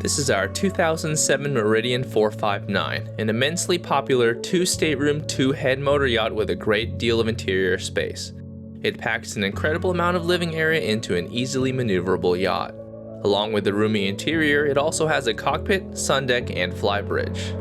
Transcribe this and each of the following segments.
This is our 2007 Meridian 459, an immensely popular 2-stateroom, 2-head motor yacht with a great deal of interior space. It packs an incredible amount of living area into an easily maneuverable yacht. Along with the roomy interior, it also has a cockpit, sun deck, and flybridge.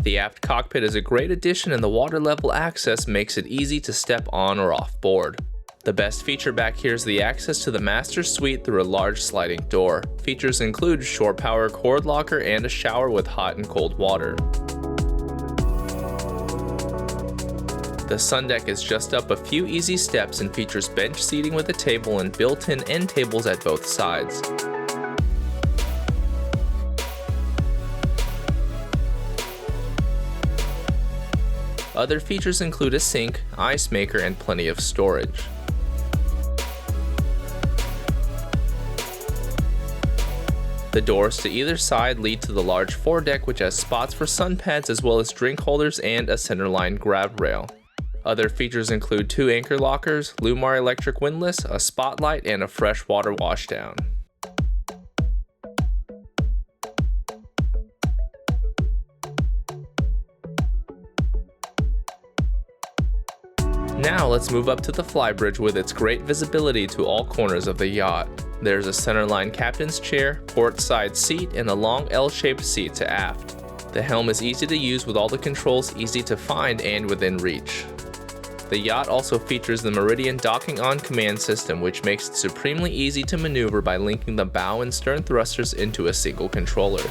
The aft cockpit is a great addition, and the water level access makes it easy to step on or off board. The best feature back here is the access to the master suite through a large sliding door. Features include shore power cord locker and a shower with hot and cold water. The sun deck is just up a few easy steps and features bench seating with a table and built-in end tables at both sides. Other features include a sink, ice maker, and plenty of storage. The doors to either side lead to the large foredeck, which has spots for sun pads as well as drink holders and a centerline grab rail. Other features include 2 anchor lockers, Lumar electric windlass, a spotlight, and a freshwater washdown. Now let's move up to the flybridge with its great visibility to all corners of the yacht. There's a centerline captain's chair, port side seat, and a long L-shaped seat to aft. The helm is easy to use with all the controls easy to find and within reach. The yacht also features the Meridian docking on command system, which makes it supremely easy to maneuver by linking the bow and stern thrusters into a single controller.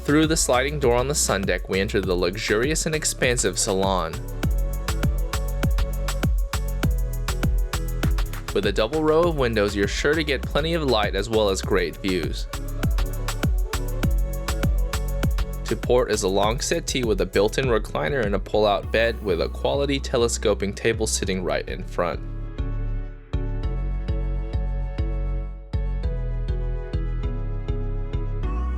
Through the sliding door on the sun deck, we enter the luxurious and expansive salon. With a double row of windows, you're sure to get plenty of light as well as great views. To port is a long settee with a built-in recliner and a pull-out bed with a quality telescoping table sitting right in front.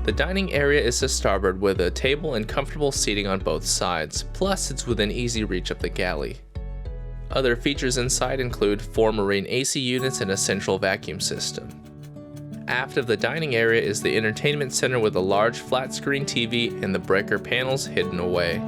The dining area is to starboard with a table and comfortable seating on both sides, plus it's within easy reach of the galley. Other features inside include 4 marine AC units and a central vacuum system. Aft of the dining area is the entertainment center with a large flat screen TV and the breaker panels hidden away.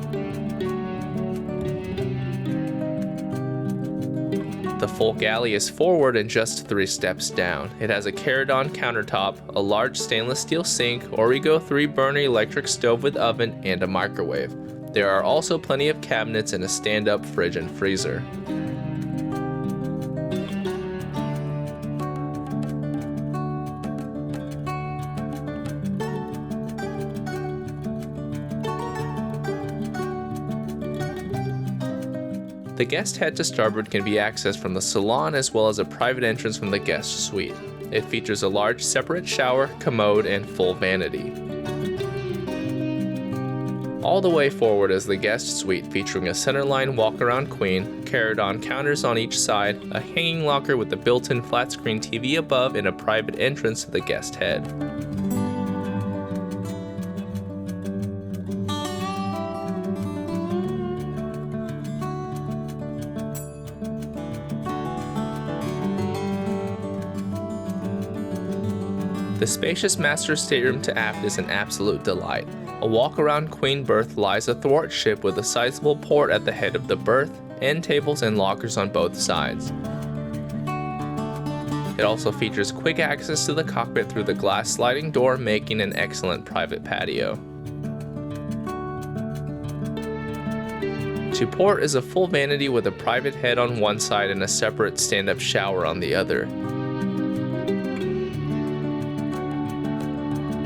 The full galley is forward and just 3 steps down. It has a carried-on countertop, a large stainless steel sink, Origo 3-burner electric stove with oven, and a microwave. There are also plenty of cabinets and a stand-up fridge and freezer. The guest head to starboard can be accessed from the salon as well as a private entrance from the guest suite. It features a large separate shower, commode, and full vanity. All the way forward is the guest suite featuring a centerline walk-around queen, carried-on counters on each side, a hanging locker with a built-in flat-screen TV above, and a private entrance to the guest head. The spacious master stateroom to aft is an absolute delight. A walk-around queen berth lies athwartship with a sizable port at the head of the berth, end tables and lockers on both sides. It also features quick access to the cockpit through the glass sliding door, making an excellent private patio. To port is a full vanity with a private head on one side and a separate stand-up shower on the other.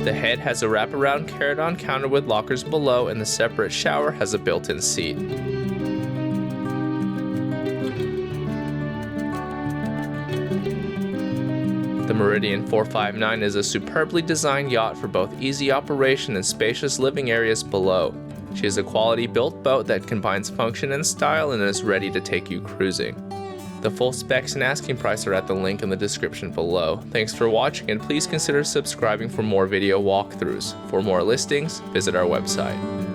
The head has a wraparound carried-on counter with lockers below, and the separate shower has a built-in seat. The Meridian 4.5.9 is a superbly designed yacht for both easy operation and spacious living areas below. She is a quality built boat that combines function and style and is ready to take you cruising. The full specs and asking price are at the link in the description below. Thanks for watching, and please consider subscribing for more video walkthroughs. For more listings, visit our website.